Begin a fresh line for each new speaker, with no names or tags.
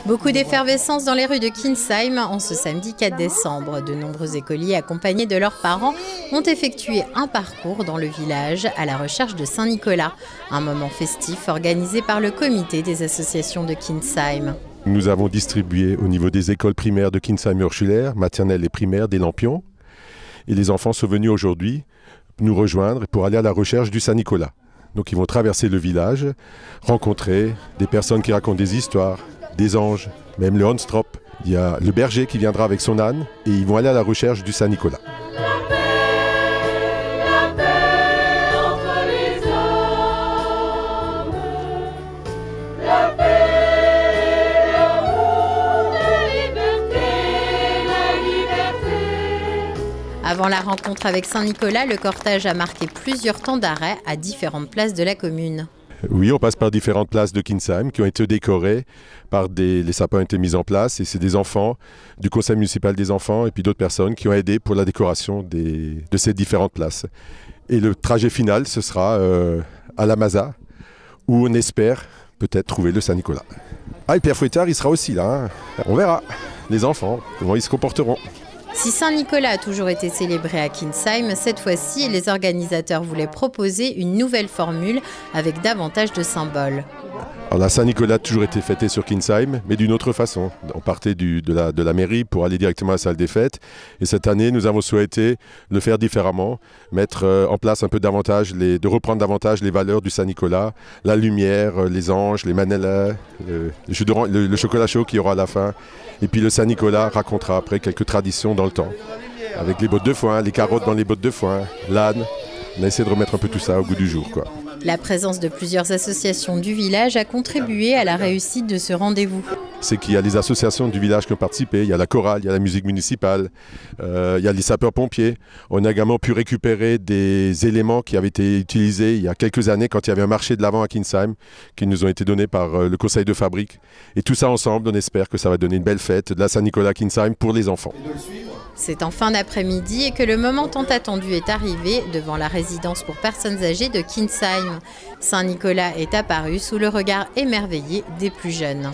Beaucoup d'effervescence dans les rues de Kinsheim en ce samedi 4 décembre. De nombreux écoliers accompagnés de leurs parents ont effectué un parcours dans le village à la recherche de Saint-Nicolas. Un moment festif organisé par le comité des associations de Kinsheim.
Nous avons distribué au niveau des écoles primaires de Kinsheim-Ursulaire, maternelles et primaires, des lampions. Et les enfants sont venus aujourd'hui nous rejoindre pour aller à la recherche du Saint-Nicolas. Donc ils vont traverser le village, rencontrer des personnes qui racontent des histoires, des anges, même le Hanstrop. Il y a le berger qui viendra avec son âne et ils vont aller à la recherche du Saint-Nicolas.
Avant la rencontre avec Saint-Nicolas, le cortège a marqué plusieurs temps d'arrêt à différentes places de la commune.
Oui, on passe par différentes places de Kinsheim qui ont été décorées par les sapins ont été mis en place et c'est des enfants du conseil municipal des enfants et puis d'autres personnes qui ont aidé pour la décoration de ces différentes places. Et le trajet final, ce sera à la Maza où on espère peut-être trouver le Saint-Nicolas. Ah, et Pierre Fouettard, il sera aussi là. Hein. On verra les enfants, comment ils se comporteront.
Si Saint-Nicolas a toujours été célébré à Kinsheim, cette fois-ci, les organisateurs voulaient proposer une nouvelle formule avec davantage de symboles.
Alors la Saint-Nicolas a toujours été fêté sur Kinsheim, mais d'une autre façon. On partait de la mairie pour aller directement à la salle des fêtes. Et cette année, nous avons souhaité le faire différemment, mettre en place un peu davantage, de reprendre davantage les valeurs du Saint-Nicolas, la lumière, les anges, les manelles, le chocolat chaud qu'il y aura à la fin. Et puis le Saint-Nicolas racontera après quelques traditions dans le temps, avec les bottes de foin, les carottes dans les bottes de foin, l'âne. On a essayé de remettre un peu tout ça au goût du jour, quoi.
La présence de plusieurs associations du village a contribué à la réussite de ce rendez-vous.
C'est qu'il y a les associations du village qui ont participé, il y a la chorale, il y a la musique municipale, il y a les sapeurs-pompiers. On a également pu récupérer des éléments qui avaient été utilisés il y a quelques années quand il y avait un marché de l'Avent à Kinsheim, qui nous ont été donnés par le conseil de fabrique. Et tout ça ensemble, on espère que ça va donner une belle fête de la Saint-Nicolas à Kinsheim pour les enfants.
C'est en fin d'après-midi et que le moment tant attendu est arrivé devant la résidence pour personnes âgées de Kinsheim. Saint-Nicolas est apparu sous le regard émerveillé des plus jeunes.